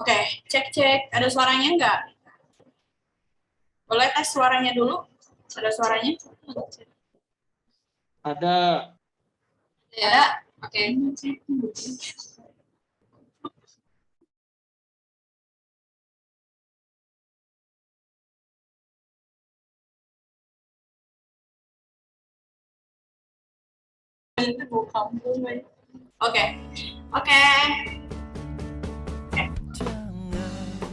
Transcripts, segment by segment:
Oke, cek. Ada suaranya nggak? Boleh tes suaranya dulu? Ada suaranya? Ada. Ada? Oke. Oke.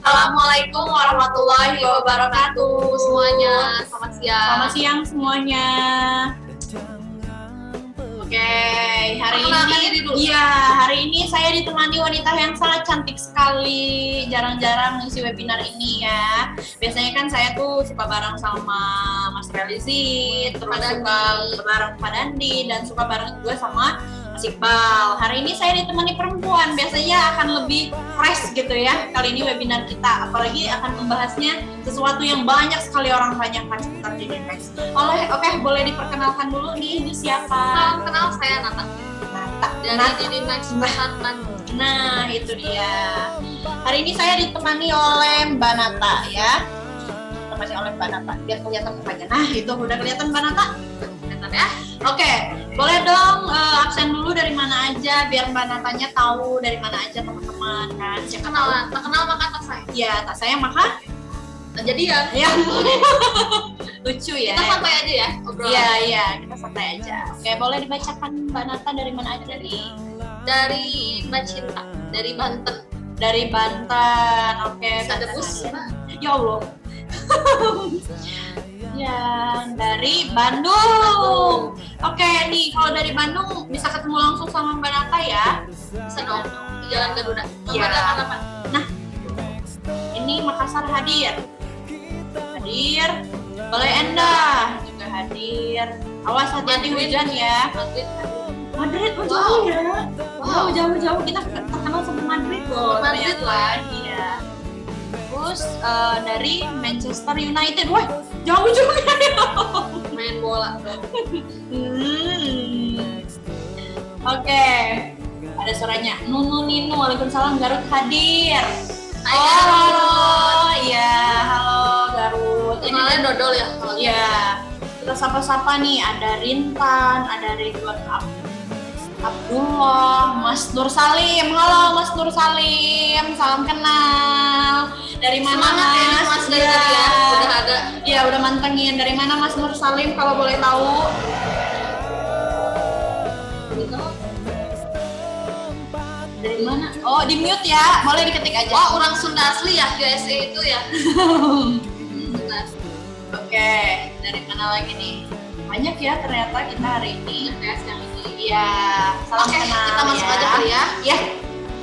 Assalamualaikum warahmatullahi wabarakatuh semuanya. Selamat siang. Selamat siang semuanya. Oke, hari ini saya ditemani wanita yang sangat cantik sekali. Jarang-jarang ngisi webinar ini ya. Biasanya kan saya tuh suka bareng sama Mas Relizit, terus suka bareng Pak Dandi, dan suka bareng juga sama Mas Iqbal. Hari ini saya ditemani perempuan, biasanya akan lebih fresh gitu ya kali ini webinar kita, apalagi akan membahasnya sesuatu yang banyak sekali orang tanyakan seputar DDMax. Oke, boleh diperkenalkan dulu nih, ini siapa? Salam kenal, saya Nata dari DDMax Bandung. Nah, itu dia. Hari ini saya ditemani oleh Mbak Nata ya. Ditemani oleh Mbak Nata, biar kelihatan mukanya. Nah, itu udah kelihatan Mbak Nata? Kelihatan ya? Oke, boleh dong absen dulu dari mana aja biar Mbak Natanya tahu dari mana aja teman-teman kan. Kenalan, tak kenal maka tak sayang. Iya, tak sayang maka Jadian. ya. Lucu ya. Kita santai aja ya obrolan. Iya, kita santai aja. Oke, boleh dibacakan Mbak Nata dari mana aja? Dari Mbak Cinta, dari Banten. Dari Banten. Oke, Sadebus. Ya Allah. Yang dari Bandung. Oke, nih kalau dari Bandung bisa ketemu langsung sama Mbak Nata ya. Bisa dong, di Jalan Garuda. Iya. Apa? Nah, ini Makassar hadir. Balai Endah juga hadir. Awas hati-hati hujan ya. Madrid, jauh ya. Wow, jauh. Kita terkenal sama Madrid loh. Madrid lah. Iya. Terus dari Manchester United. Wah, jauh juga ya. Main bola. Oke. Ada suaranya. Nunu, waalaikumsalam, Garut hadir. Halo. Iya, halo Garut. Kenalnya Dodol ya? Iya. Kita sapa-sapa nih, ada Rintan, ada Ridwan Abdullah, Mas Nur Salim. Halo Mas Nur Salim, salam kenal. Dari mana Semangat Mas? Dari tadi ya, udah ada. Iya, udah mantengin. Dari mana Mas Nur Salim kalau boleh tahu? Dari mana? Oh, di mute ya. Boleh diketik aja. Wah, orang Sunda asli ya, USA itu ya. Oke, dari mana lagi nih? Banyak ya ternyata kita hari ini. Yang ini. Iya, salam kenal. Kita masuk ya. aja kali ya. Iya,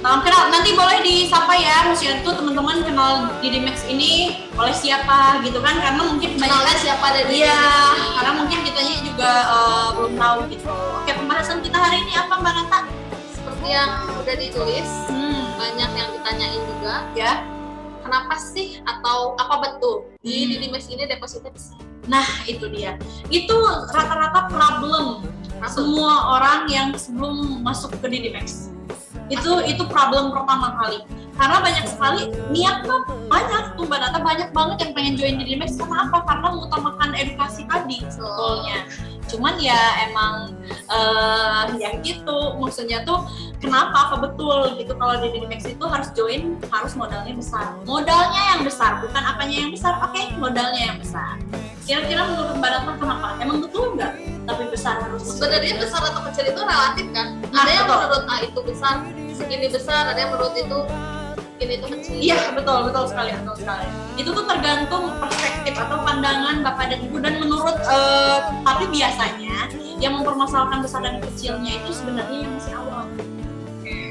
salam kenal. Nanti boleh disapa ya, maksudnya tuh teman-teman kenal DDMax ini oleh siapa gitu kan? Karena mungkin Kenalnya siapa dari Iya, karena mungkin kitanya juga belum tahu gitu. Oke, pembahasan kita hari ini apa Mbak Nata? Seperti yang udah ditulis, banyak yang ditanyain juga. Ya. Kenapa sih atau apa betul di DDMax ini depositnya besar? Nah, itu dia. Itu rata-rata problem semua orang yang sebelum masuk ke DDMax. Itu problem pertama kali. Karena banyak sekali niatnya banyak tuh Mbak Nata, banyak banget yang pengen join DDMax. Karena apa? Karena mengutamakan edukasi tadi sebetulnya. Cuman ya emang yang gitu, maksudnya tuh kenapa, apa betul gitu kalau di DDMax itu harus join, harus modalnya besar. Modalnya yang besar, bukan apanya yang besar. Oke, modalnya yang besar. Kira-kira menurut Mbak Nata kenapa? Emang betul nggak? Tapi besar harus. Sebenarnya besar atau kecil itu relatif kan. Ada yang menurut itu besar, segini besar, ada yang menurut itu ini itu kecil. Iya, betul sekali. Itu tuh tergantung perspektif atau pandangan Bapak dan Ibu, dan menurut tapi biasanya yang mempermasalahkan besar dan kecilnya itu sebenarnya yang masih awam.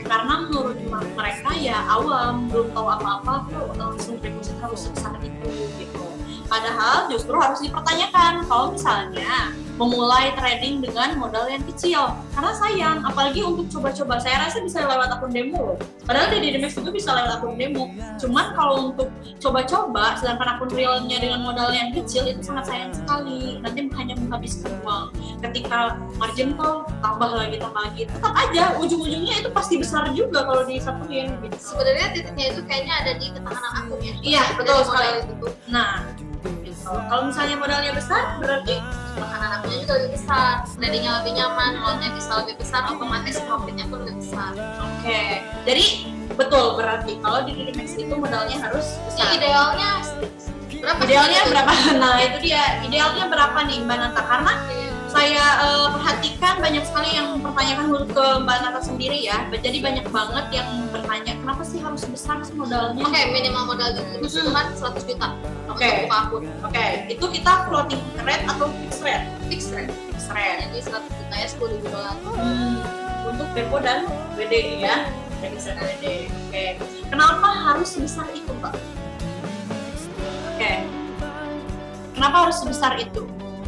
Karena menurut mereka ya awam, belum tahu apa-apa kok langsung deposit harus sebesar itu gitu. Padahal justru harus dipertanyakan kalau misalnya memulai trading dengan modal yang kecil karena sayang, apalagi untuk coba-coba. Saya rasa bisa lewat akun demo loh, padahal di DDMax juga bisa lewat akun demo. Cuman kalau untuk coba-coba sedangkan akun realnya dengan modal yang kecil itu sangat sayang sekali, nanti hanya menghabiskan uang. Ketika margin call tambah lagi tetap aja ujung-ujungnya itu pasti besar juga kalau disatuin gitu. Sebenarnya titiknya itu kayaknya ada di ketahanan akun ya. Iya, betul Dari sekali. modal itu. Nah, kalau misalnya modalnya besar berarti Ketahanan akunnya juga lebih besar, tradingnya lebih nyaman, lotnya bisa lebih besar, otomatis profitnya pun lebih besar. oke. Jadi betul, berarti kalau di DDMax itu modalnya harus Ya, besar. idealnya berapa? Idealnya sih? berapa? Nah itu dia, idealnya berapa nih Mbak Nata? Karena saya perhatikan banyak sekali yang mempertanyakan menurut ke Mbak Nata sendiri ya. Jadi banyak banget yang bertanya kenapa sih harus besar sih modalnya? Oke, minimal modal itu cuma 100 juta Oke. untuk buka akun. Oke, itu kita floating rate atau fixed rate? Fix rate. Fixed rate. Jadi 100 juta ya $10.000. Untuk depo dan WD ya, register WD. Oke, kenapa harus sebesar itu Mbak? Oke, kenapa harus sebesar itu?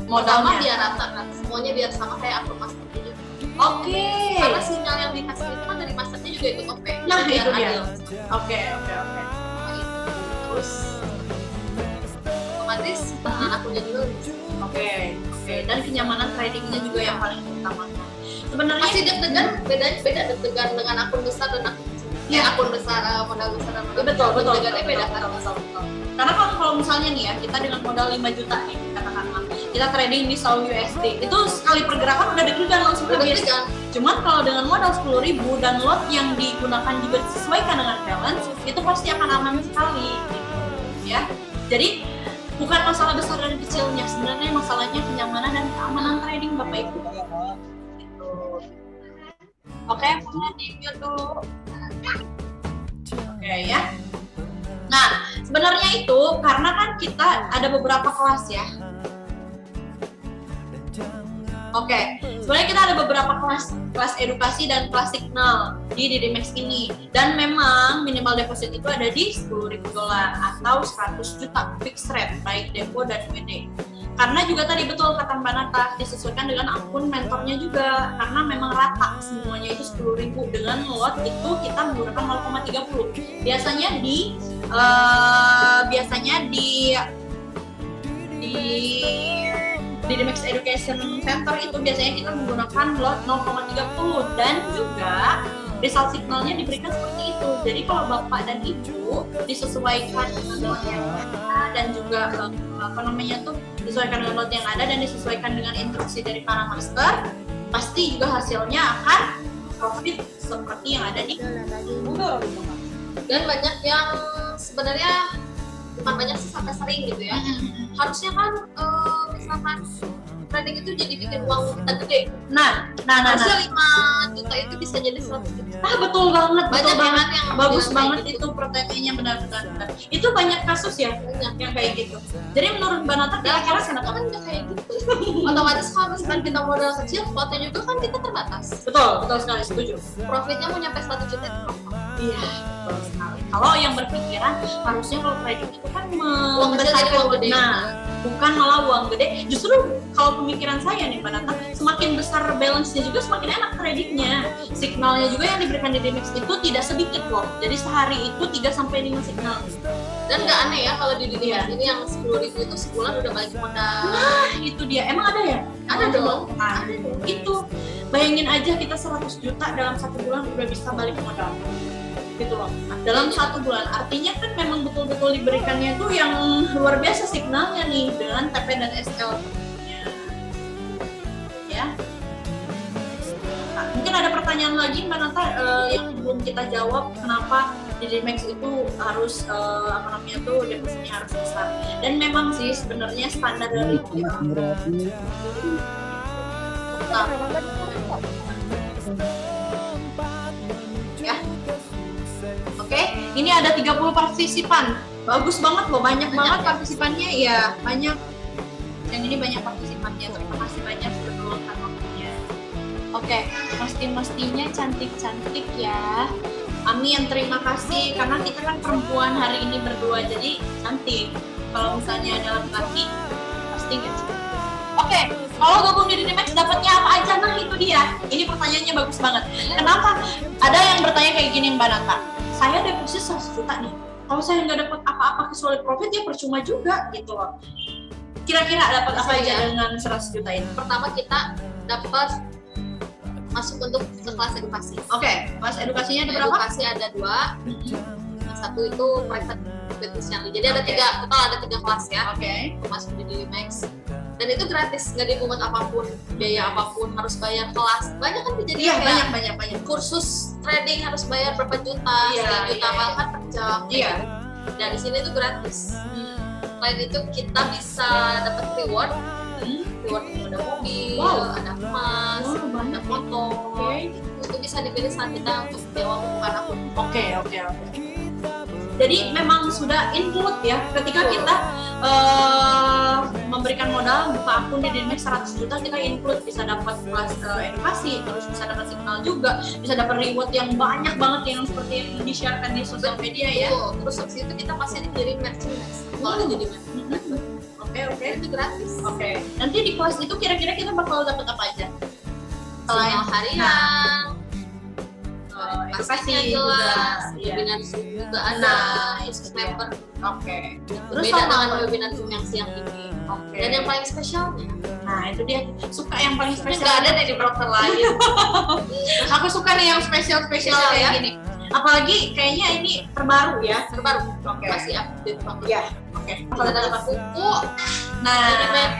Modalnya Modalnya? biar rata kan, semuanya biar sama kayak akun master juga. Oke. Karena sinyal yang dikasih itu kan dari masternya juga ikut OP. Nah, biar itu dia. adil. Oke. Terus otomatis tahanan akunnya juga lebih besar. Oke. Dan kenyamanan tradingnya juga yang paling utama. Sebenarnya Masih deg-degan, beda deg-degan dengan akun besar dan akun kecil. Iya. Akun besar, modal besar dan modal betul. deg-degannya beda kan. Karena kalau misalnya nih ya, kita dengan modal 5 juta nih, katakanlah kita trading di Sol USD, itu sekali pergerakan udah deg-degan langsung habis. Deg-degan. Cuman kalau dengan modal 10.000 dan lot yang digunakan juga disesuaikan dengan balance, itu pasti akan aman sekali gitu, ya. Jadi bukan masalah besar dan kecilnya, sebenarnya masalahnya kenyamanan dan keamanan trading Bapak Ibu. Gitu. Oke, kemudian di-mute dulu. Oke ya. Nah, sebenarnya itu karena kan kita ada beberapa kelas ya. Oke, sebenarnya kita ada beberapa kelas edukasi dan kelas signal di DDMax ini, dan memang minimal deposit itu ada di $10.000 atau 100 juta fixed rate baik depo dan WD. Karena juga tadi betul kata Mbak Nata, disesuaikan dengan akun mentornya juga, karena memang rata semuanya itu 10.000 dengan lot itu kita menggunakan 0,30. Biasanya di DDMax Education Center itu biasanya kita menggunakan lot 0,30 dan juga result signalnya diberikan seperti itu. Jadi kalau Bapak dan Ibu disesuaikan dengan lot yang ada dan juga disesuaikan dengan lot yang ada dan disesuaikan dengan instruksi dari para master, pasti juga hasilnya akan profit seperti yang ada di Google. Dan banyak yang sebenarnya bukan banyak sih, sampai sering gitu ya. Harusnya kan misalkan trading itu jadi bikin uang kita gede. Nah. Harusnya 5 juta itu bisa jadi 100 juta. Betul banget. Banyak banget yang bagus bilang banget kayak itu pertanyaannya, benar. Itu banyak kasus ya yang kayak gitu. Jadi menurut Mbak Nata kira-kira Kenapa kan nggak kayak gitu? Otomatis kalau misalkan kita modal kecil, slotnya juga kan kita terbatas. betul sekali, setuju. Profitnya mau nyampe 1 juta itu berapa? Iya, betul sekali. Kalau yang berpikiran harusnya kalau trading itu kan Uang kecil jadi uang gede. Nah, bukan malah uang gede. Justru kalau pemikiran saya nih Mbak Nata, semakin besar balance-nya juga semakin enak tradingnya. Signalnya juga yang diberikan di DDMax itu tidak sedikit loh. Jadi sehari itu 3-5 signal. Dan nggak aneh ya kalau di dunia ini yang 10.000 itu sebulan udah balik modal. Nah, itu dia. Emang ada ya? Ada dong. Nah, itu. Bayangin aja kita 100 juta dalam 1 bulan udah bisa balik modal. Gitu loh. Dalam 1 bulan. Artinya kan memang betul-betul diberikannya tuh yang luar biasa signalnya nih dengan TP dan SL. Ya. Nah, mungkin ada pertanyaan lagi Mbak Nata yang belum kita jawab, kenapa DDMax itu harus depositnya harus besar. Dan memang sih sebenarnya standar dari ya. Oke, ini ada 30 partisipan. Bagus banget loh, banyak banget partisipannya ya, banyak. Yang ini banyak partisipannya. Terima kasih banyak sudah meluangkan waktunya. Oke, mestinya cantik-cantik ya. Amin, terima kasih. Karena kita kan perempuan hari ini berdua, jadi cantik. Kalau misalnya ada laki-laki, pasti nggak cantik. Oke, kalau gabung di Dinimax dapatnya apa aja? Nah itu dia. Ini pertanyaannya bagus banget. Kenapa? Ada yang bertanya kayak gini Mbak Nata. Saya deposit 100 juta nih. Kalau saya nggak dapat apa-apa kecuali profit ya percuma juga gitu loh. Kira-kira dapat apa aja dengan 100 juta ini? Pertama kita dapat masuk untuk ke kelas edukasi. Oke, kelas edukasinya ada berapa? Edukasi ada 2. Yang satu itu private education. Jadi ada Oke. 3, total ada 3 kelas ya. Oke. Masuk di Dinimax. Dan itu gratis, nggak dipungut apapun, biaya apapun, harus bayar kelas. Banyak kan kejadian Iya, kayak banyak. kursus trading harus bayar berapa juta, Iya, sekian juta iya. bahkan per jam. Iya. Dan di sini itu gratis. Selain itu kita bisa dapat reward. Reward itu ada mobil, Wow. ada emas, Wow, ada banyak. motor. Oke. Itu bisa dipilih saat kita untuk sewa bukan akun. Oke. Jadi memang sudah include ya ketika kita memberikan modal buka akun di Dinimax 100 juta kita include bisa dapat kelas edukasi, terus bisa dapat signal juga, bisa dapat reward yang banyak banget yang seperti yang di-sharekan di sosial media ya. Betul. Terus habis itu kita masih dikirim merchandise. Kalau ada jadi merchandise. Oke. Itu gratis. Oke. Nanti di kelas itu kira-kira kita bakal dapat apa aja? Sinyal harian, edukasi edukasinya juga. jelas, Iya. webinar Zoom juga ada, Nah, terus itu dia. member. Oke. Terus Beda sama dengan apa? webinar Zoom yang siang ini. Oke. Dan yang paling spesialnya, Nah itu dia suka yang paling ini spesial. nggak ada deh di browser lain. Aku suka nih yang spesial Spesial kayak ya. gini. Apalagi kayaknya ini terbaru ya. Terbaru, Oke. masih update banget. Iya. Oke. Kita dapat buku, Nah, Dinimax,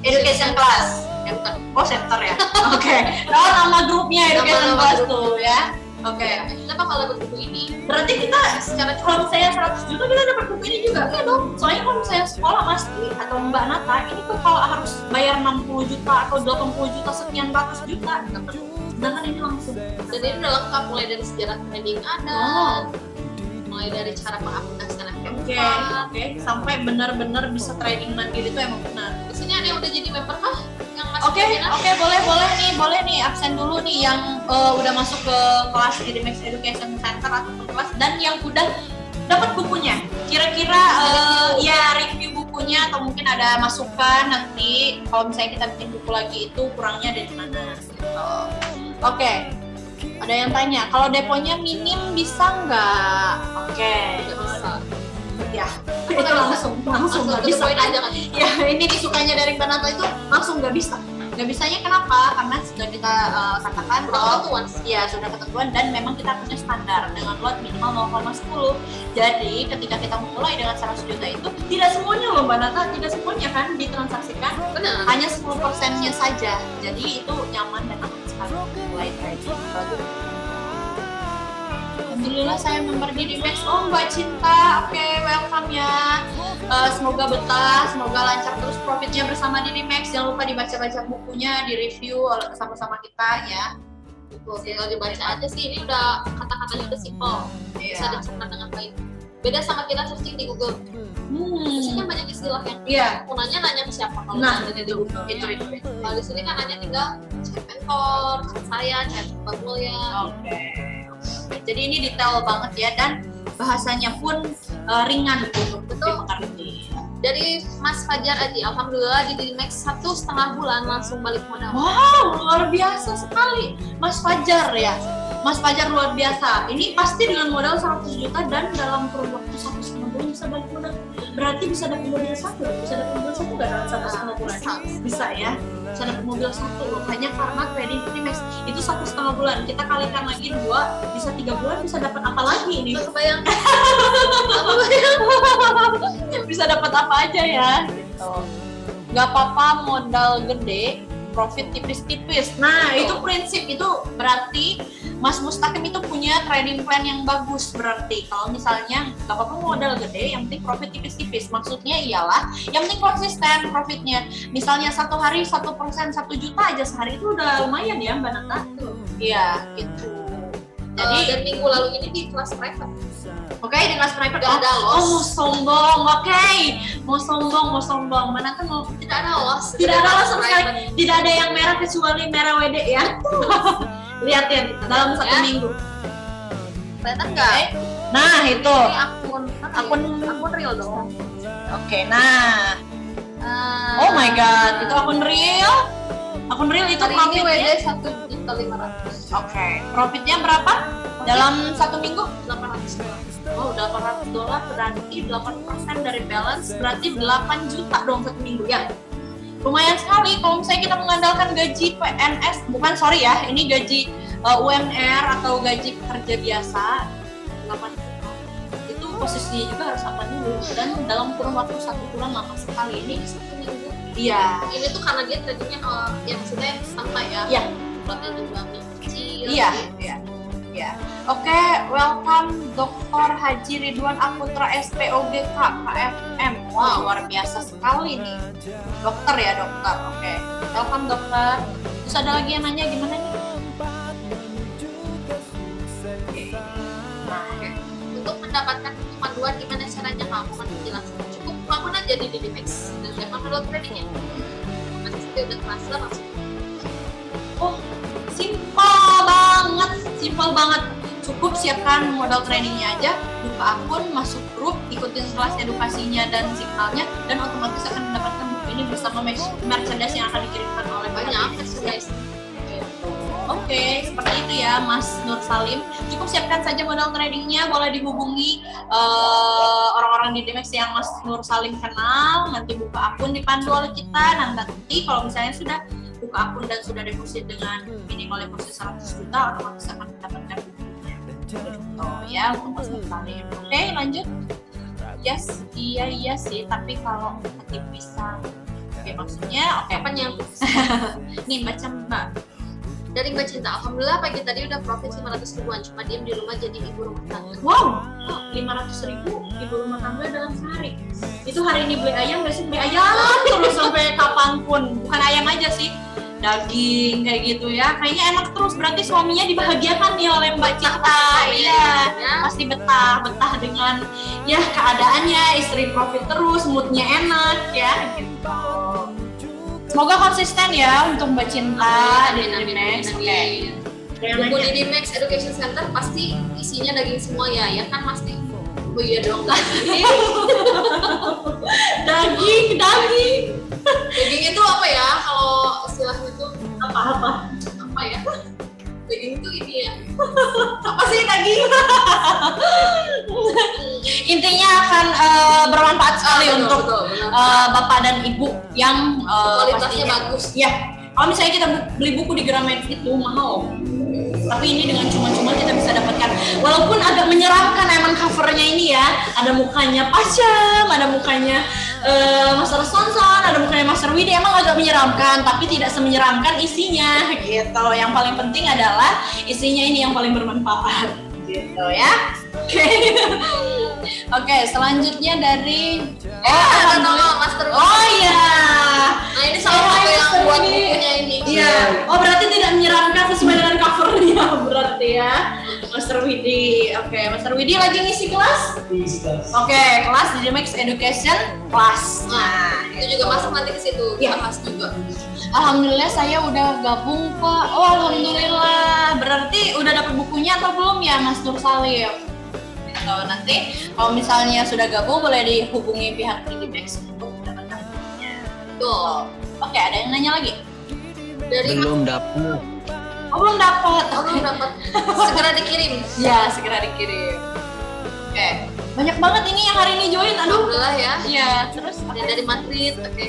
education class. ya bukan. Oh center ya. Oke. Oh nama grupnya education Nama class grup. tuh ya. Oke. Kita bakal dapat buku ini. Berarti kita secara kalau misalnya 100 juta kita dapat buku ini juga. Iya dong. Soalnya kalau misalnya sekolah Masti atau Mbak Nata ini tuh kalau harus bayar 60 juta atau 80 juta sekian ratus juta dapat. Sedangkan ini langsung. Dan ini udah lengkap mulai dari sejarah trading ada, Oh. mulai dari cara mengaplikasikan Oke, FX4. oke, sampai benar-benar bisa trading mandiri itu emang benar. Di sini ada yang udah jadi member kah? Yang masih Oke, boleh nih absen dulu nih yang udah masuk ke kelas di Dinimax Education Center atau ke kelas dan yang udah dapat bukunya. Kira-kira ya review bukunya atau mungkin ada masukan nanti kalau misalnya kita bikin buku lagi itu kurangnya ada di mana gitu. Oke. Ada yang tanya, kalau deponya minim bisa nggak? Oke. Tidak bisa. Ya, itu langsung nggak ke bisa poin kan? aja kan. Ya ini disukanya dari Banata itu langsung nggak bisa. Nggak bisanya kenapa? Karena sudah kita katakan Udah bahwa ketentuan. ya sudah ketentuan dan memang kita punya standar dengan lot minimal 0,10. Jadi ketika kita memulai dengan 100 juta itu tidak semuanya loh Mbak Nata, tidak semuanya kan ditransaksikan, Benar. hanya 10%-nya saja. Jadi itu nyaman dan aman sekali mulai trading. Alhamdulillah saya member di Dinimax. Oh Mbak Cinta, oke welcome ya. Semoga betah, semoga lancar terus profitnya bersama di Dinimax. Jangan lupa dibaca-baca bukunya, di-review sama-sama kita ya. Betul, tinggal dibaca aja sih. Ini udah kata-katanya udah simple, bisa Iya. dicerna dengan baik. Beda sama kita searching di Google. Di sini kan banyak istilah yang Iya. gunanya nanya ke siapa kalau Nah, nanya di Google. itu. Kalau di sini kan hanya tinggal chat mentor, chat saya, chat Mbak Mulia. Oke. Jadi ini detail banget ya dan bahasanya pun ringan gitu untuk Betul. dimengerti. Dari Mas Fajar Aji, alhamdulillah di Dinimax 1,5 bulan langsung balik modal. Wow, luar biasa sekali. Mas Fajar ya. Mas Fajar luar biasa. Ini pasti dengan modal 100 juta dan dalam kurun waktu 1,5 bulan bisa balik modal. Berarti bisa dapat mobil satu, bisa dapat mobil satu nggak dalam 1,5 bulan? Bisa ya. Bisa dapat mobil satu loh. Hanya karena trading Dinimax itu 1,5 bulan. Kita kalikan lagi 2, bisa 3 bulan bisa dapat apa lagi ini? Nggak kebayang. Bisa dapat apa aja ya gitu. Nggak apa-apa modal gede, profit tipis-tipis. Nah itu prinsip, itu berarti Mas Mustaqim itu punya trading plan yang bagus. Berarti kalau misalnya nggak apa-apa modal gede, yang penting profit tipis-tipis. Maksudnya ialah yang penting konsisten profitnya. Misalnya satu hari 1%, 1 juta aja sehari itu udah lumayan ya Mbak Nata. Iya gitu. Jadi Dan minggu lalu ini di kelas private. oke, di kelas private Nggak ada loss. Oh, mau sombong. Oke. Mau sombong. Mana kan mau Tidak ada loss. tidak ada loss sama Private. sekali. Tidak ada yang merah kecuali merah WD ya. Lihat ya dalam satu Ya. minggu. Kelihatan nggak? Nah, itu. Ini akun Akun real dong. Oke, nah. Oh my god, itu akun real? Akun real itu Hari ini WD profitnya? 1.500.000. Oke, profitnya berapa? Dalam 1 minggu? $800. Oh, $800 berarti 8% dari balance, berarti 8 juta dong 1 minggu ya. Lumayan sekali kalau misalnya kita mengandalkan gaji PNS, bukan sorry ya, ini gaji UMR atau gaji pekerja biasa 8 juta. Itu posisinya juga harus apa dulu, dan dalam kurun waktu 1 bulan lama sekali ini. 1 minggu. Iya. Ini tuh karena dia tradingnya yang maksudnya santai ya. Iya. Lotnya juga kecil. Iya, iya. Ya. Oke, welcome Dr. Haji Ridwan Aputra SPOGK KFM. Wow, luar biasa sekali nih. Dokter ya, dokter. Oke. Welcome dokter. Terus ada lagi yang nanya gimana nih? Nah, oke. Untuk mendapatkan panduan gimana caranya kamu kan menjelaskan. Cukup kamu aja di Didimax dan siapa download tradingnya. Nanti saya udah transfer langsung. Oh, simpel banget. Cukup siapkan modal trainingnya aja, buka akun, masuk grup, ikutin kelas edukasinya dan signalnya, dan otomatis akan mendapatkan buku ini bersama merchandise yang akan dikirimkan oleh Banyak merchandise. Oke, seperti itu ya Mas Nur Salim. Cukup siapkan saja modal tradingnya, boleh dihubungi orang-orang di Didimax yang Mas Nur Salim kenal, nanti buka akun dipandu oleh kita, dan nanti kalau misalnya sudah buka akun dan sudah deposit dengan minimal deposit 100 juta, otomatis akan mendapatkan bukunya. Oh ya, untuk Mas Nur Salim. Oke, lanjut. Yes, iya sih, tapi kalau ketik pisang. Oke, maksudnya oke. Apanya? Nih, baca Mbak. Dari Mbak Cinta, alhamdulillah pagi tadi udah profit 500 ribuan, cuma diem di rumah jadi ibu rumah tangga. Wow, 500.000 ibu rumah tangga dalam sehari. Itu hari ini beli ayam nggak sih? Beli ayam terus sampai kapanpun. Bukan ayam aja sih, daging kayak gitu ya. Kayaknya enak terus. Berarti suaminya dibahagiakan nih oleh Mbak Cinta. Iya, pasti betah dengan ya keadaannya. Istri profit terus, moodnya enak ya. Gitu. Semoga konsisten ya untuk Mbak Cinta di Didimax. Oke. Buku Didimax Education Center pasti isinya daging semua ya, ya kan pasti. Oh iya dong, daging. Daging itu apa ya? Kalau istilahnya itu Apa? apa ya? Daging itu ini ya. Apa sih daging? Intinya akan bermanfaat sekali untuk bapak dan ibu yang kualitasnya pastinya bagus. ya. Kalau misalnya kita beli buku di Gramet itu mahal, tapi ini dengan cuma-cuma kita bisa dapatkan. Walaupun agak menyeramkan emang covernya ini ya, ada mukanya Pasam, ada mukanya Master Sonson, ada mukanya Master Widi, emang agak menyeramkan, tapi tidak semenyeramkan isinya gitu. Yang paling penting adalah isinya ini yang paling bermanfaat gitu ya. Oke, selanjutnya dari Ada nama Master Widi. Oh iya. Nah ini salah satu yang buat bukunya ini. Iya. Oh berarti tidak menyeramkan sesuai dengan covernya berarti ya. Master Widi. Oke, Master Widi lagi ngisi kelas? Oke, kelas Didimax Education Class. Nah, itu juga masuk nanti ke situ. Iya. Kita bahas juga. Alhamdulillah saya udah gabung Pak. Oh alhamdulillah. Berarti udah dapat bukunya atau belum ya Mas Nur Salim? Gitu. Nanti kalau misalnya sudah gabung boleh dihubungi pihak Didimax untuk mendapatkan bukunya. Tuh. Oke, ada yang nanya lagi? Dari Belum dapet. Oh belum dapat. belum dapat. Segera dikirim. Ya, segera dikirim. Oke. Banyak banget ini yang hari ini join. Aduh. Alhamdulillah ya. Iya, terus Dan dari Madrid, oke.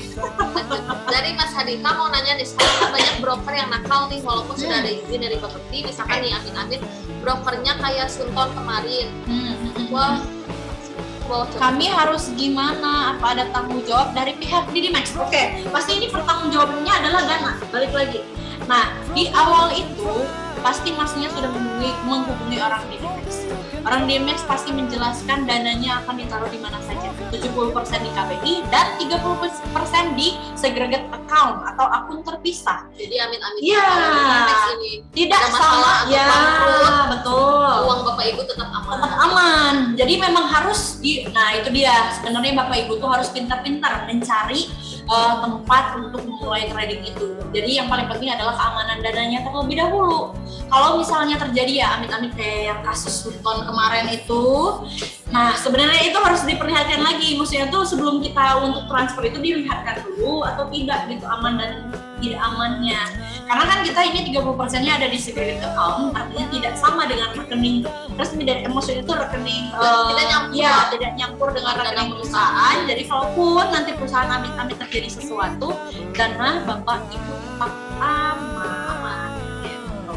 Dari Mas Hadika mau nanya nih, sekarang banyak broker yang nakal nih walaupun sudah ada izin dari Bapepti, misalkan nih amin-amin brokernya kayak Sunton kemarin. Wah, kami harus gimana? Apa ada tanggung jawab dari pihak Didimax? Oke, pasti ini pertanggung jawabannya adalah dana. Balik lagi. Nah, di awal itu pasti masnya sudah menghubungi orang Didimax. Orang Didimax pasti menjelaskan dananya akan ditaruh di mana saja. 70% di KBI dan 30% di segregated account atau akun terpisah. jadi amin-amin. Iya. Didimax ini. Tidak Ada masalah salah. atau Ya, bangkrut, betul. uang Bapak Ibu tetap aman. Tetap aman. Jadi memang harus nah itu dia. Sebenarnya Bapak Ibu tuh harus pintar-pintar mencari tempat untuk memulai trading itu. Jadi yang paling penting adalah keamanan dananya terlebih dahulu. kalau misalnya terjadi ya amit-amit kayak yang kasus Sultan kemarin itu, nah sebenarnya itu harus diperlihatkan lagi, maksudnya tuh sebelum kita untuk transfer itu dilihatkan dulu atau tidak gitu, aman dan tidak amannya. Karena kan kita ini 30%-nya ada di segregated account, artinya tidak sama dengan rekening resmi dari maksudnya itu rekening tidak nyampur. ya tidak nyampur dengan rekening perusahaan. Jadi kalaupun nanti perusahaan amit-amit terjadi sesuatu, dana bapak ibu tetap aman gitu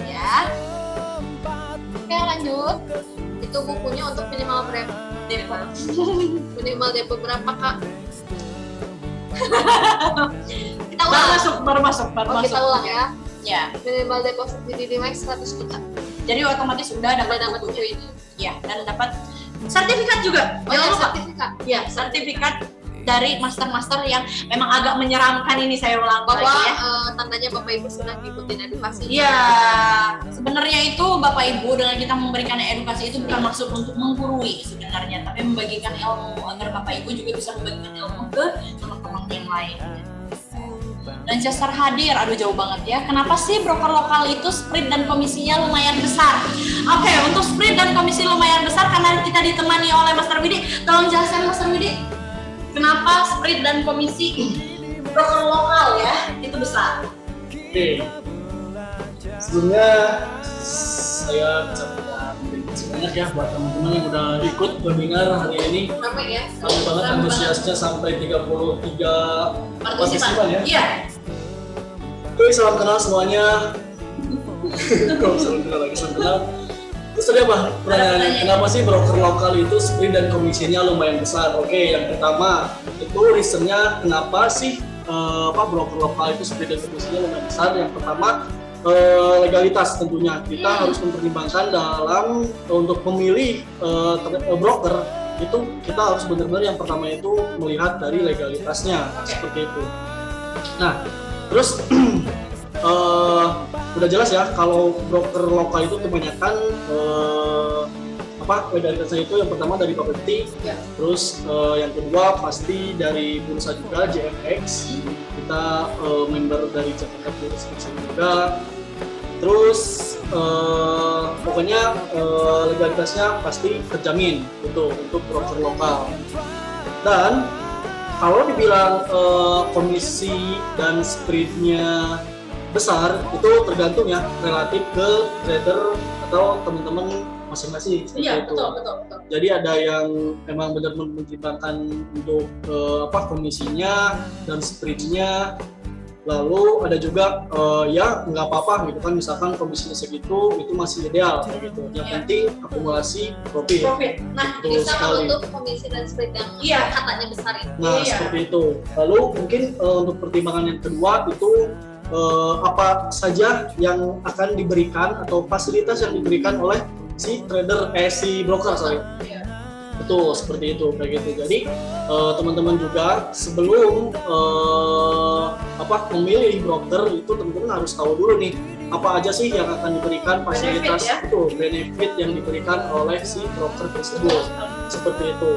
ya. Oke, lanjut. Itu bukunya untuk minimal berapa? Depo. Minimal depo berapa, Kak? Kita baru ulang. masuk. Kita ulang ya. Ya. Minimal deposit di DDMax 100 juta. Jadi otomatis udah dapat buku ini. Ya, dan dapat sertifikat juga. Oh ya, Jangan lupa. sertifikat. Ya, sertifikat dari master-master yang memang agak menyeramkan ini, saya ulang Bahwa lagi ya. tandanya Bapak Ibu sudah ngikutin edukasi. Iya, sebenarnya itu Bapak Ibu dengan kita memberikan edukasi itu bukan maksud untuk menggurui sebenarnya, tapi membagikan ilmu agar Bapak Ibu juga bisa membagikan ilmu ke teman-teman yang lain. Lancaster hadir, aduh jauh banget ya. Kenapa sih broker lokal itu split dan komisinya lumayan besar? Oke, untuk split dan komisi lumayan besar karena kita ditemani oleh Master Widi. Tolong jelaskan Master Widi, kenapa split dan komisi broker lokal ya itu besar? Oke, sebelumnya saya ucapkan terima kasih banyak ya buat teman-teman yang udah ikut webinar hari ini. Ramai ya. Banyak banget antusiasnya sampai 33 partisipan ya. Iya. Oke, salam kenal semuanya. Kok salam kenal lagi, salam kenal. Terus tadi apa pertanyaannya? Kenapa sih broker lokal itu split dan komisinya lumayan besar? Oke, yang pertama itu reasonnya kenapa sih broker lokal itu split dan komisinya lumayan besar? Yang pertama legalitas tentunya kita harus mempertimbangkan dalam untuk memilih broker itu kita harus benar-benar yang pertama itu melihat dari legalitasnya seperti itu. Nah, terus udah jelas ya kalau broker lokal itu kebanyakan legalitasnya itu yang pertama dari Bapepti, terus yang kedua pasti dari bursa juga JFX, kita member dari Jakarta Bursa juga, terus pokoknya legalitasnya pasti terjamin gitu untuk broker lokal. Dan kalau dibilang komisi dan spreadnya besar itu tergantung ya relatif ke trader atau teman-teman masing-masing. Iya, itu. betul. Jadi ada yang memang benar-benar mempertimbangkan untuk komisinya dan spreadnya. Lalu ada juga ya nggak apa-apa gitu kan, misalkan komisinya segitu itu masih ideal gitu. Yang penting akumulasi profit. Nah, Betul Bisa sekali. untuk komisi dan split yang katanya besar itu. Nah, Iya. seperti itu. Lalu mungkin untuk pertimbangan yang kedua itu apa saja yang akan diberikan atau fasilitas yang diberikan oleh si trader si broker Iya. Betul, seperti itu kayak gitu. Jadi teman-teman juga sebelum memilih broker itu teman-teman harus tahu dulu nih apa aja sih yang akan diberikan fasilitas Benefit, ya? itu benefit yang diberikan oleh si broker tersebut. Seperti itu.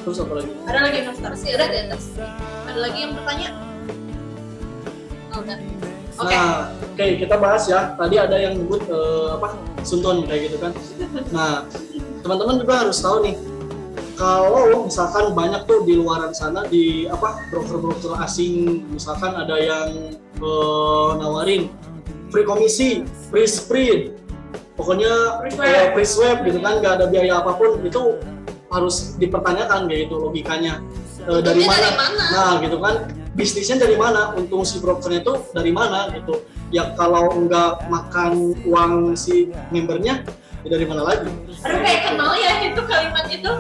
Terus apa lagi? Ada lagi Master? Masih ada di atas. Ada lagi yang bertanya? Oh, udah. Oke. Nah, oke, kita bahas ya. Tadi ada yang nyebut Sunton kayak gitu kan. Nah, teman-teman juga harus tahu nih. Kalau misalkan banyak tuh di luaran sana di broker-broker asing, misalkan ada yang nawarin free komisi, free spread, pokoknya free swap gitu kan, nggak ada biaya apapun, itu harus dipertanyakan kayak gitu logikanya. Dari mana? Nah, gitu kan. Bisnisnya dari mana? Untung si brokernya itu dari mana gitu. Ya kalau nggak makan uang si membernya, ya dari mana lagi? Aduh, kayak kenal ya itu kalimat itu.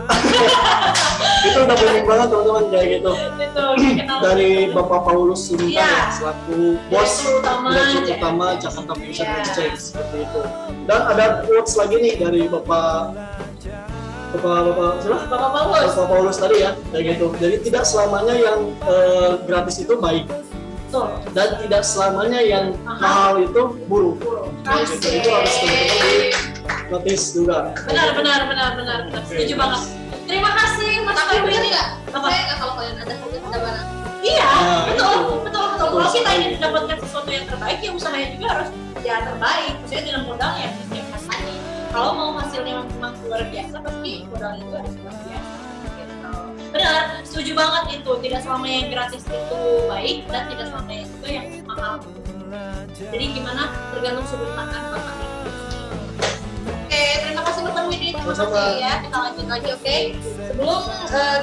Itu udah booming banget teman-teman kayak gitu. Itu kayak kenal. Dari Bapak Paulus Simanjuntak Iya. selaku bos direktur utama Jakarta Future Iya. Exchange seperti itu. Dan ada quotes lagi nih dari Bapak Paulus tadi ya, kayak gitu. Jadi tidak selamanya yang gratis itu baik, Betul. dan tidak selamanya yang mahal itu buruk. Kayak gitu. Itu harus teman-teman di notice juga. Benar. Setuju banget. Terima kasih Mas Tapi Febri. bener nggak? Apa? Saya nggak kalau kalian ada harga barang. Iya, Nah, betul. itu. kalau kita ingin mendapatkan sesuatu yang terbaik, ya usahanya juga harus ya terbaik. Maksudnya dengan modal yang disiapkan tadi. Kalau mau hasilnya memang luar biasa, pasti modalnya juga harus luar biasa. Gitu. Benar, setuju banget itu. Tidak selamanya yang gratis itu baik dan tidak selamanya juga yang mahal. Jadi gimana tergantung sudut pandang Bapak ini. Oke, terima kasih Bapak Widi. Terima kasih ya. Kita lanjut lagi, oke? Sebelum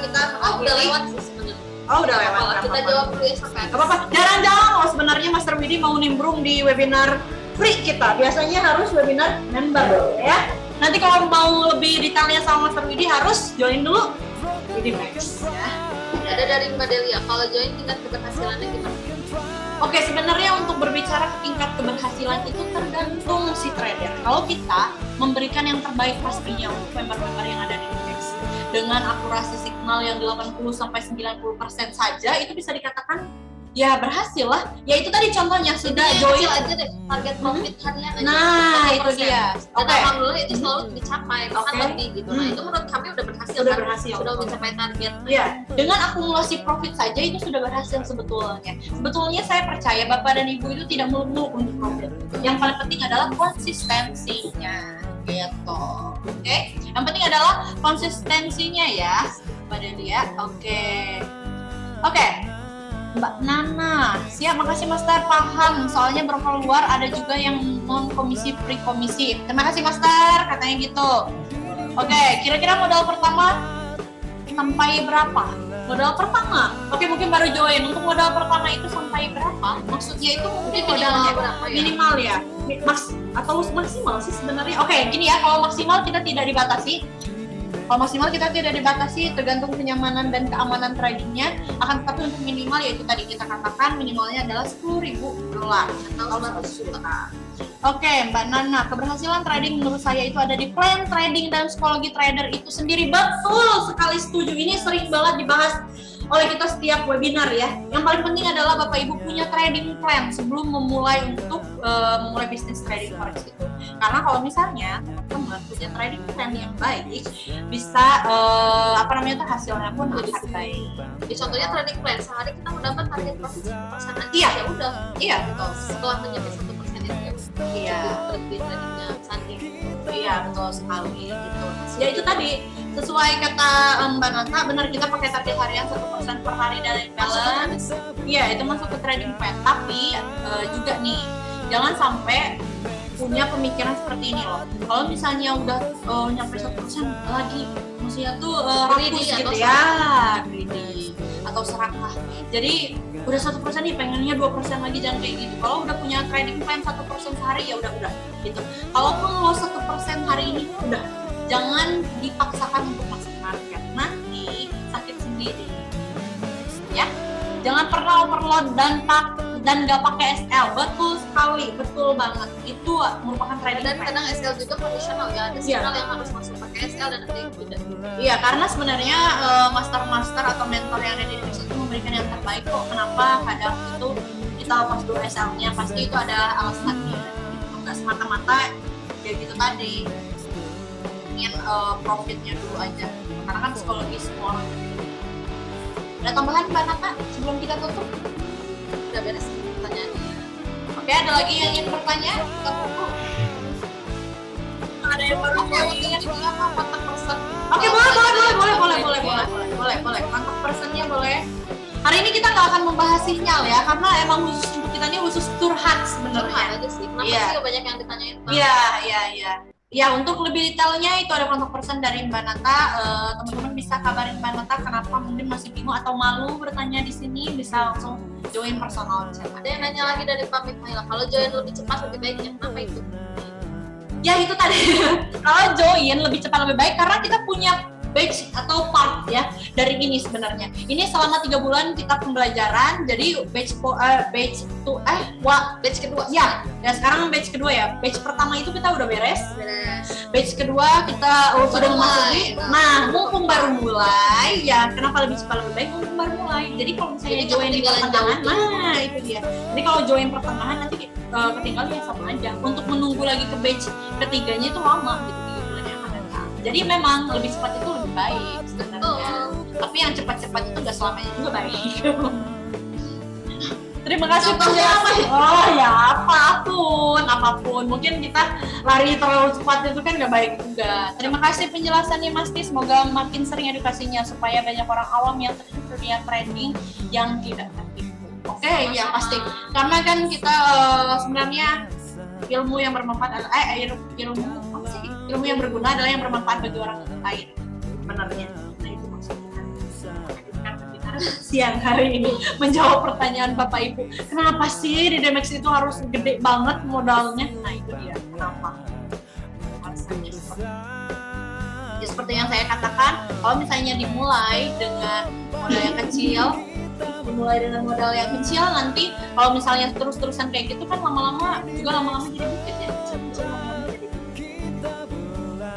kita Udah lewat sih sebenarnya. Oh, udah lewat. Kalau kita jawab dulu ya sampai Gak apa-apa, jarang-jarang loh sebenarnya Master Widi mau nimbrung di webinar free kita. Biasanya harus webinar member ya. Nanti kalau mau lebih detailnya sama Master Widi harus join dulu Widi Max ya. Ada dari Mbak Delia, kalau join tingkat keberhasilannya gimana? Oke, sebenarnya untuk berbicara tingkat keberhasilan itu tergantung si trader. Kalau kita memberikan yang terbaik pastinya untuk member-member yang ada di Max dengan akurasi signal yang 80-90% saja, itu bisa dikatakan ya berhasil lah. Ya itu tadi contohnya sudah join aja deh, target profit harian aja. Nah, itu dia. Dan alhamdulillah itu selalu dicapai, bahkan lebih gitu. Nah, itu menurut kami udah berhasil. Sudah kan? berhasil. Sudah mencapai target. Ya, dengan akumulasi profit saja itu sudah berhasil sebetulnya. Sebetulnya saya percaya Bapak dan Ibu itu tidak muluk-muluk untuk profit. Yang paling penting adalah konsistensinya, gitu. Oke, yang penting adalah konsistensinya ya, Mbak Delia. Oke. Mbak Nana, siap, makasih Master, paham. Soalnya broker luar ada juga yang non komisi pre komisi. Terima kasih Master, katanya gitu. Oke, kira-kira modal pertama sampai berapa? Modal pertama, oke mungkin baru join. Untuk modal pertama itu sampai berapa? Maksudnya itu mungkin modalnya berapa ya? Minimal ya, atau maksimal sih sebenarnya. Oke, gini ya, kalau maksimal kita tidak dibatasi. Kalau maksimal kita tidak dibatasi, tergantung kenyamanan dan keamanan tradingnya. Akan tetapi untuk minimal yaitu tadi kita katakan minimalnya adalah $10.000 atau 100 juta. Oke, Mbak Nana, keberhasilan trading menurut saya itu ada di plan trading dan psikologi trader itu sendiri. Betul sekali, setuju. Ini sering banget dibahas oleh kita setiap webinar ya. Yang paling penting adalah Bapak Ibu punya trading plan sebelum memulai untuk memulai bisnis trading forex itu. Karena kalau misalnya teman-teman punya trading plan yang baik, bisa hasilnya pun lebih baik. Jadi contohnya trading plan, sehari kita mendapat target profit 1% aja. Iya. Ya udah. Iya, betul. Setelah mencapai 1% itu Iya. Lebih tradingnya sandi. Iya, betul sekali gitu. Ya itu tadi sesuai kata Mbak Nata, benar kita pakai target harian 1% per hari dari balance. Iya, itu masuk ke trading plan. Tapi juga nih, jangan sampai punya pemikiran seperti ini loh. Kalau misalnya udah nyampe 1% lagi, maksudnya tuh Greedy rakus gitu atau ya, greedy atau serakah. Jadi udah 1% nih, pengennya 2% lagi, jangan kayak gitu. Kalau udah punya trading plan 1% sehari ya udah gitu. Kalaupun lo 1% hari ini udah, jangan dipaksakan untuk masuk market, nanti sakit sendiri ya. Jangan pernah overload dan nggak pakai SL. Betul sekali, betul banget, itu merupakan trading Dan plan. kadang SL juga kondisional ya, ada signal yang harus masuk pakai SL dan ada yang tidak. Iya, karena sebenarnya master atau mentor yang ada di Indonesia itu memberikan yang terbaik kok. Kenapa kadang itu kita lepas dulu SL-nya, pasti itu ada alasannya. Nggak semata-mata ya gitu tadi ingin profitnya dulu aja, karena kan psikologi semua orang. Ada tambahan Mbak Nata sebelum kita tutup? Udah beres pertanyaannya. Oke, ada lagi yang ingin bertanya? Kita buku. Ada yang baru ingin? Kontak person. Oke, boleh. Kontak personnya boleh. Hari ini kita nggak akan membahas sinyal ya, karena emang khusus untuk kita ini khusus curhat sebenarnya. Curhat aja sih. Kenapa Iya. sih banyak yang ditanyain? Bang? Iya. Ya, untuk lebih detailnya itu ada kontak person dari Mbak Nata. Teman-teman bisa kabarin Mbak Nata kenapa mungkin masih bingung atau malu bertanya di sini, bisa langsung join personal chat. Ada yang nanya lagi dari Pak Mikhaila, kalau join lebih cepat lebih baik ya, kenapa itu? Ya itu tadi, kalau join lebih cepat lebih baik karena kita punya batch atau part ya dari ini sebenarnya. Ini selama 3 bulan kita pembelajaran, jadi batch kedua. Ya sekarang batch kedua ya. Batch pertama itu kita udah beres. Batch kedua kita sudah memasuki. Nah, mumpung baru mulai, ya kenapa lebih cepat lebih baik? Mumpung baru mulai. Jadi kalau misalnya join di pertengahan, nah itu dia. Jadi kalau join pertengahan nanti ketinggalan ya sama aja. Untuk menunggu lagi ke batch ketiganya itu lama gitu. Jadi memang lebih cepat itu lebih baik sebenarnya. Tapi yang cepat-cepat itu nggak selamanya juga baik. Terima kasih Contohnya penjelasan. Oh ya, apapun. Mungkin kita lari terlalu cepat itu kan nggak baik juga. Terima kasih penjelasannya Mas Tis. Semoga makin sering edukasinya supaya banyak orang awam yang terjun ke dunia trading yang tidak tertipu. Oke, ya pasti. Karena kan kita sebenarnya ilmu yang bermanfaat adalah ilmu yang berguna adalah yang bermanfaat bagi orang lain. Benarnya. Nah itu maksudnya. Siang hari ini menjawab pertanyaan Bapak Ibu, kenapa sih di Dmax itu harus gede banget modalnya? Nah itu dia kenapa. Ya, seperti yang saya katakan, kalau misalnya dimulai dengan modal yang kecil, nanti kalau misalnya terus-terusan kayak gitu kan lama-lama jadi bukit ya.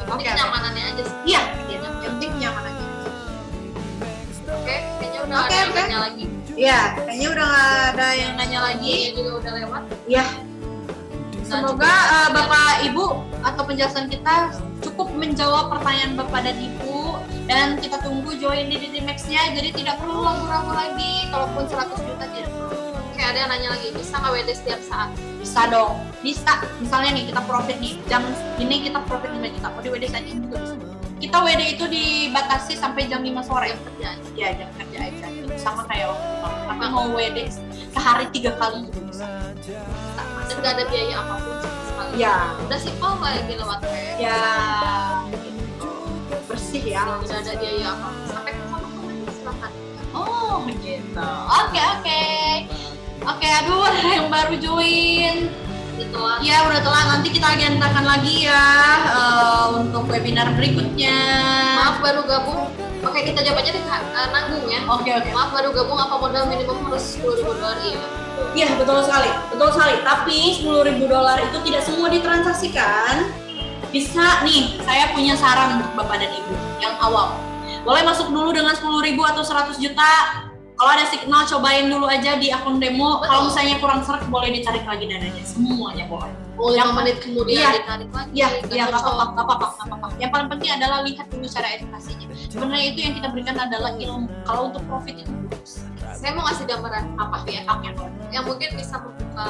Oke, kenyamanannya aja sih. Iya, yang penting kenyamanannya. Oke, kayaknya udah ada yang nanya lagi. Iya, kayaknya udah nggak ada yang nanya lagi. Ini juga udah lewat. Iya. Semoga Bapak Ibu atau penjelasan kita cukup menjawab pertanyaan Bapak dan Ibu, dan kita tunggu join di Dmax-nya. Jadi tidak perlu ragu-ragu lagi. Kalaupun 100 juta tidak perlu. Oke, ada yang nanya lagi, bisa nggak WD setiap saat? Bisa dong. Bisa. Misalnya nih kita profit nih, jam ini kita profit 5 juta. Mau di WD saat ini juga bisa. Kita WD itu dibatasi sampai jam 5 sore. Jam kerja aja. Ya, jam kerja aja. Itu sama kayak waktu itu. Tapi mau WD sehari 3 kali juga bisa. Dan nggak ada biaya apapun sama sekali. Ya. Udah simpel lagi lewat kayak. Ya. Bersih ya. Tidak ada biaya apapun. Sampai ke sama teman silakan. Oh, gitu. Oke, aduh ada yang baru join. Itulah. Ya, udah telat. Nanti kita agendakan lagi ya untuk webinar berikutnya. Maaf baru gabung. Oke, kita jawabannya nanggung ya. Oke. Maaf baru gabung, apa modal minimum harus $10.000? Iya. Iya, betul sekali. Tapi $10.000 itu tidak semua ditransaksikan. Bisa nih, saya punya saran untuk Bapak dan Ibu yang awam. Boleh masuk dulu dengan 10.000 atau 100 juta. Kalau ada signal, cobain dulu aja di akun demo. Kalau misalnya kurang serak, boleh ditarik lagi dananya. Semuanya boleh. Oh, 5 menit kemudian Iya. ditarik lagi. Iya, nggak apa-apa. Yang paling penting adalah lihat dulu cara edukasinya. Sebenarnya itu yang kita berikan adalah ilmu. Kalau untuk profit itu bagus. Saya mau ngasih gambaran apa ya? Oke. Yang mungkin bisa membuka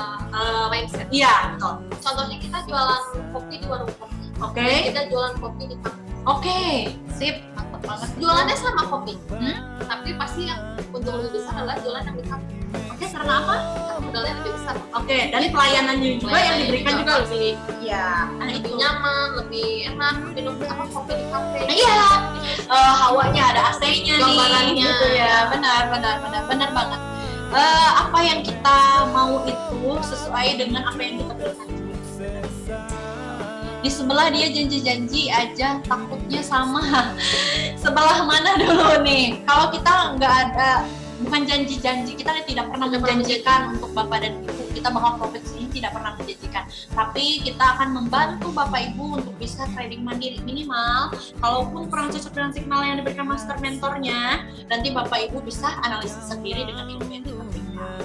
mindset. Iya, betul. Contohnya kita jualan kopi di warung kopi. Oke. Kita jualan kopi di kafe. Oke, sip. Mantap banget. Jualannya sama kopi. Tapi pasti yang untung lebih besar adalah jualan yang di kafe. Oke, karena apa? Karena modalnya lebih besar. Oke, dan pelayanannya juga yang diberikan juga lebih. Iya, Lebih nyaman, lebih enak, minum kopi di kafe. Iya. Hawanya ada AC-nya nih. Gambarannya. Gitu ya. Benar banget. Apa yang kita mau itu sesuai dengan apa yang kita berikan. Di sebelah dia janji-janji aja, takutnya sama. Sebelah mana dulu nih? Kalau kita nggak ada, bukan janji-janji, kita tidak pernah menjanjikan untuk Bapak dan Ibu kita bakal profit sini, tidak pernah menjanjikan. Tapi kita akan membantu Bapak Ibu untuk bisa trading mandiri minimal. Kalaupun kurang cocok dengan signal yang diberikan master mentornya, nanti Bapak Ibu bisa analisis sendiri dengan ilmu yang kita berikan.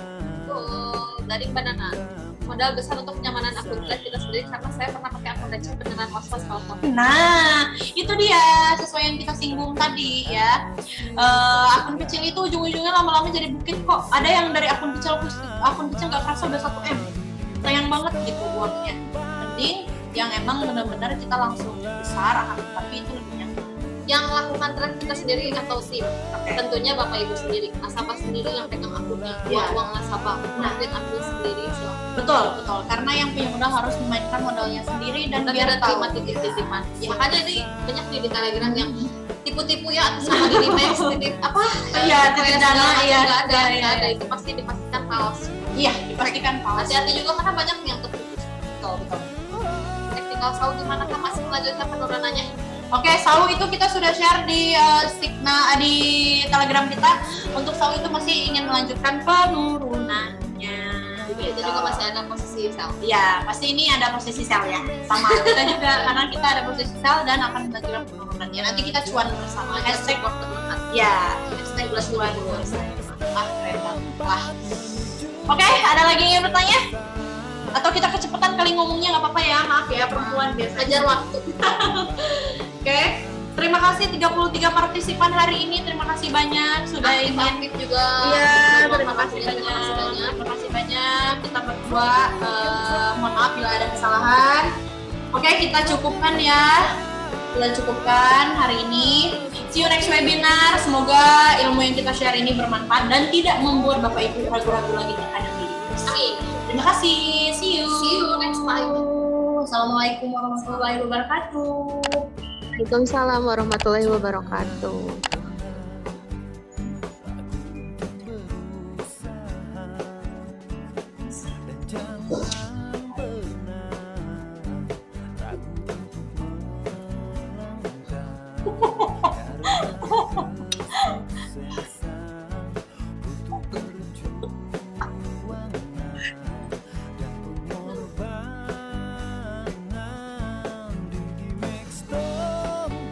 Dari Mbak Nana, modal besar untuk kenyamanan akun trade kita sendiri karena saya pernah pakai akun receh beneran was-was kalau konten. Nah, itu dia sesuai yang kita singgung tadi ya. Akun kecil itu ujung-ujungnya lama-lama jadi bukit kok. Ada yang dari akun kecil nggak kerasa udah 1 M. Sayang banget gitu uangnya. Mending yang emang benar-benar kita langsung besar, tapi itu lebih nyaman. Yang lakukan trade kita sendiri atau tim, tentunya Bapak Ibu sendiri, nasabah sendiri yang pegang akunnya, uang nasabah, profit ambil sendiri. Betul. Karena yang punya modal harus memainkan modalnya sendiri dan biar terima tahu. titip-titipan. Makanya ini banyak nih di Telegram yang tipu-tipu ya atas nama di Dmax, titip apa? Iya, titip dana, iya. Nggak ada, itu pasti dipastikan palsu. Iya, dipastikan palsu. Hati-hati juga karena banyak yang tertipu. Betul. Teknikal SAU gimana kan masih melanjutkan penurunannya? Oke, SAU itu kita sudah share di di Telegram kita. Untuk SAU itu masih ingin melanjutkan penurunannya. Itu juga masih ada posisi sell. Iya, pasti ini ada posisi sell ya. Sama kita juga karena kita ada posisi sell dan akan melanjutkan penurunannya. Nanti kita cuan bersama. Hashtag ya, hashtag cuan bersama. Keren banget. Oke, ada lagi yang bertanya? Atau kita kecepatan kali ngomongnya nggak apa-apa ya, maaf ya perempuan biasa. Ajar waktu. Oke, Terima kasih 33 partisipan hari ini. Terima kasih banyak sudah ingin. Aktif juga. Iya, Semua terima kasih makasih banyak. Terima kasih banyak. Kita berdua mohon maaf bila ada kesalahan. Oke, kita cukupkan ya. Kita cukupkan hari ini. See you next webinar. Semoga ilmu yang kita share ini bermanfaat dan tidak membuat Bapak Ibu ragu-ragu lagi terhadap diri. Amin. Terima kasih. See you. See you next time. Assalamualaikum warahmatullahi wabarakatuh. Waalaikumsalam warahmatullahi wabarakatuh.